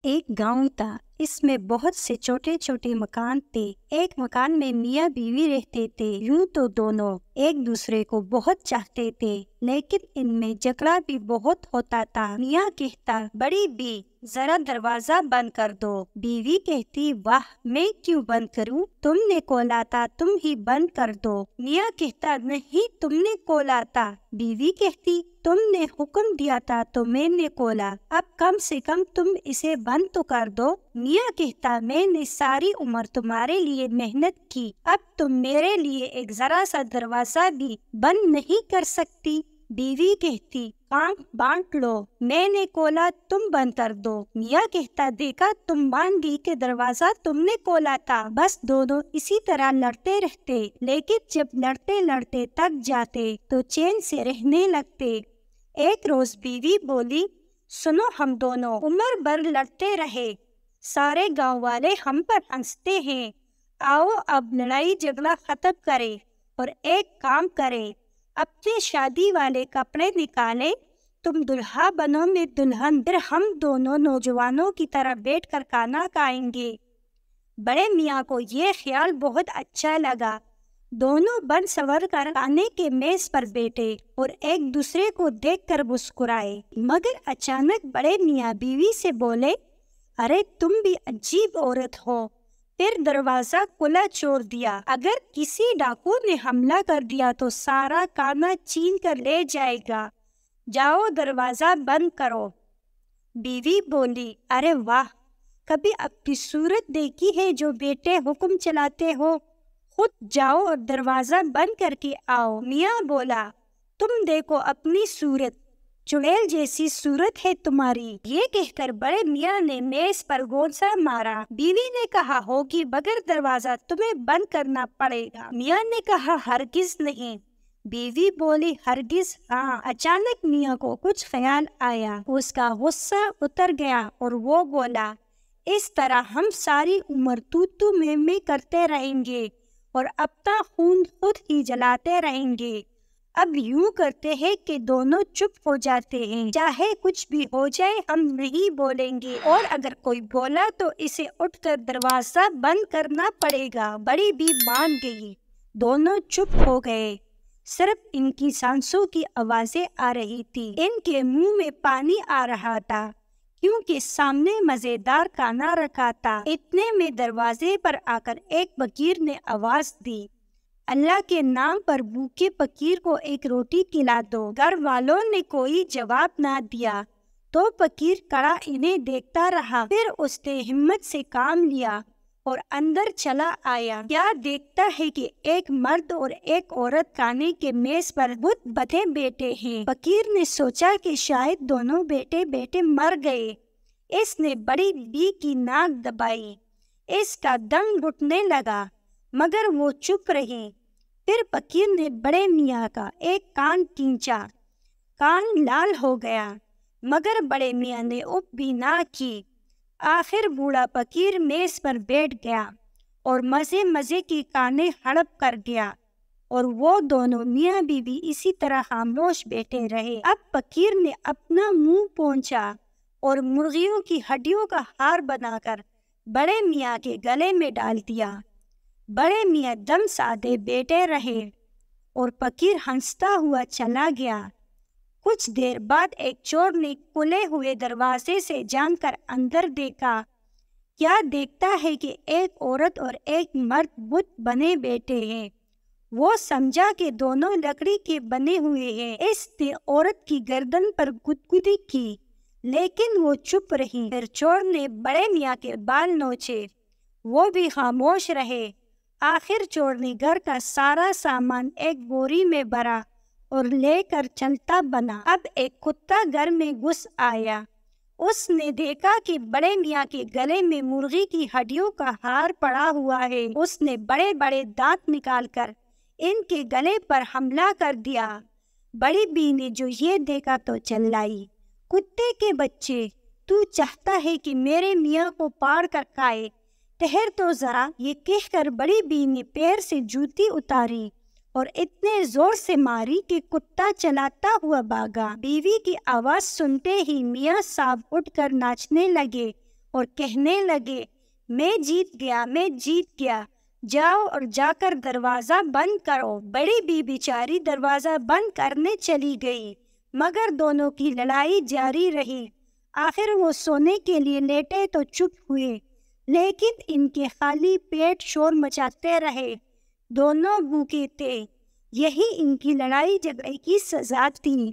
ایک گاؤں تھا۔ اس میں بہت سے چھوٹے چھوٹے مکان تھے۔ ایک مکان میں میاں بیوی رہتے تھے۔ یوں تو دونوں ایک دوسرے کو بہت چاہتے تھے، لیکن ان میں جھگڑا بھی بہت ہوتا تھا۔ میاں کہتا، بڑی بی ذرا دروازہ بند کر دو۔ بیوی کہتی، واہ میں کیوں بند کروں، تم نے کھولا تھا، تم ہی بند کر دو۔ میاں کہتا، نہیں تم نے کھولا تھا۔ بیوی کہتی، تم نے حکم دیا تھا تو میں نے کھولا، اب کم سے کم تم اسے بند تو کر دو۔ میاں کہتا، میں نے ساری عمر تمہارے لیے محنت کی، اب تم میرے لیے ایک ذرا سا دروازہ بھی بند نہیں کر سکتی۔ بیوی کہتی، کام بانٹ لو، میں نے کھولا تم بند کر دو۔ میاں کہتا، دیکھا تم مان گئی کہ دروازہ تم نے کھولا تھا۔ بس دونوں اسی طرح لڑتے رہتے، لیکن جب لڑتے لڑتے تھک جاتے تو چین سے رہنے لگتے۔ ایک روز بیوی بولی، سنو ہم دونوں عمر بھر لڑتے رہے، سارے گاؤں والے ہم پر ہنستے ہیں، آؤ اب لڑائی جھگڑا ختم کرے اور ایک کام کرے، اپنے شادی والے کپڑے نکالے، تم دلہا بنو میں دلہن، پھر ہم دونوں نوجوانوں کی طرح بیٹھ کر کھانا کھائیں گے۔ بڑے میاں کو یہ خیال بہت اچھا لگا۔ دونوں بن سور کر کھانے کے میز پر بیٹھے اور ایک دوسرے کو دیکھ کر مسکرائے، مگر اچانک بڑے میاں بیوی سے بولے، ارے تم بھی عجیب عورت ہو، پھر دروازہ کھلا چھوڑ دیا، اگر کسی ڈاکو نے حملہ کر دیا تو سارا کھانا چھین کر لے جائے گا، جاؤ دروازہ بند کرو۔ بیوی بولی، ارے واہ، کبھی اپنی صورت دیکھی ہے جو بیٹے حکم چلاتے ہو، خود جاؤ اور دروازہ بند کر کے آؤ۔ میاں بولا، تم دیکھو اپنی صورت، چڑیل جیسی صورت ہے تمہاری۔ یہ کہہ کر بڑے میاں نے میز پر گونسا مارا۔ بیوی نے کہا، ہوگی مگر دروازہ تمہیں بند کرنا پڑے گا۔ میاں نے کہا، ہرگز نہیں۔ بیوی بولی، ہرگز ہاں۔ اچانک میاں کو کچھ خیال آیا، اس کا غصہ اتر گیا اور وہ بولا، اس طرح ہم ساری عمر تو میں کرتے رہیں گے اور اپنا خون خود ہی جلاتے رہیں گے۔ اب یوں کرتے ہیں کہ دونوں چپ ہو جاتے ہیں، چاہے کچھ بھی ہو جائے ہم نہیں بولیں گے، اور اگر کوئی بولا تو اسے اٹھ کر دروازہ بند کرنا پڑے گا۔ بڑی بی مان گئی، دونوں چپ ہو گئے، صرف ان کی سانسوں کی آوازیں آ رہی تھی، ان کے منہ میں پانی آ رہا تھا کیونکہ سامنے مزیدار کھانا رکھا تھا۔ اتنے میں دروازے پر آ کر ایک فقیر نے آواز دی، اللہ کے نام پر بھوکے فقیر کو ایک روٹی کھلا دو۔ گھر والوں نے کوئی جواب نہ دیا تو فقیر کھڑا انہیں دیکھتا رہا، پھر اس نے ہمت سے کام لیا اور اندر چلا آیا۔ کیا دیکھتا ہے کہ ایک مرد اور ایک عورت کھانے کے میز پر بت بدھے بیٹھے ہیں۔ فقیر نے سوچا کہ شاید دونوں بیٹے بیٹے مر گئے۔ اس نے بڑی بی کی ناک دبائی، اس کا دم گھٹنے لگا، مگر وہ چپ رہی۔ پھر فقیر نے بڑے میاں کا ایک کان کھینچا، کان لال ہو گیا، مگر بڑے میاں نے اف بھی نہ کی۔ آخر بوڑھا فقیر میز پر بیٹھ گیا اور مزے کی کھانے ہڑپ کر گیا، اور وہ دونوں میاں بیوی اسی طرح خاموش بیٹھے رہے۔ اب فقیر نے اپنا منہ پونچھا اور مرغیوں کی ہڈیوں کا ہار بنا کر بڑے میاں کے گلے میں ڈال دیا۔ بڑے میاں دم سادے بیٹھے رہے اور فقیر ہنستا ہوا چلا گیا۔ کچھ دیر بعد ایک چور نے کھلے ہوئے دروازے سے جان کر اندر دیکھا۔ کیا دیکھتا ہے کہ ایک عورت اور ایک مرد بت بنے بیٹھے ہیں۔ وہ سمجھا کہ دونوں لکڑی کے بنے ہوئے ہیں۔ اس نے عورت کی گردن پر گدگدی کی، لیکن وہ چپ رہی۔ پھر چور نے بڑے میاں کے بال نوچے، وہ بھی خاموش رہے۔ آخر چور نے گھر کا سارا سامان ایک بوری میں بھرا اور لے کر چلتا بنا۔ اب ایک کتا گھر میں گھس آیا، اس نے دیکھا کہ بڑے میاں کے گلے میں مرغی کی ہڈیوں کا ہار پڑا ہوا ہے۔ اس نے بڑے بڑے دانت نکال کر ان کے گلے پر حملہ کر دیا۔ بڑی بی نے جو یہ دیکھا تو چلائی، کتے کے بچے، تو چاہتا ہے کہ میرے میاں کو پاڑ کر کھائے، ٹھہر تو ذرا۔ یہ کہہ کر بڑی بی نے پیر سے جوتی اتاری اور اتنے زور سے ماری کہ کتا چلاتا ہوا بھاگا۔ بیوی کی آواز سنتے ہی میاں صاحب اٹھ کر ناچنے لگے اور کہنے لگے میں جیت گیا، جاؤ اور جا کر دروازہ بند کرو۔ بڑی بی بیچاری دروازہ بند کرنے چلی گئی، مگر دونوں کی لڑائی جاری رہی۔ آخر وہ سونے کے لیے لیٹے تو چپ ہوئے، لیکن ان کے خالی پیٹ شور مچاتے رہے۔ دونوں بھوکے تھے، یہی ان کی لڑائی جھگڑے کی سزا تھی۔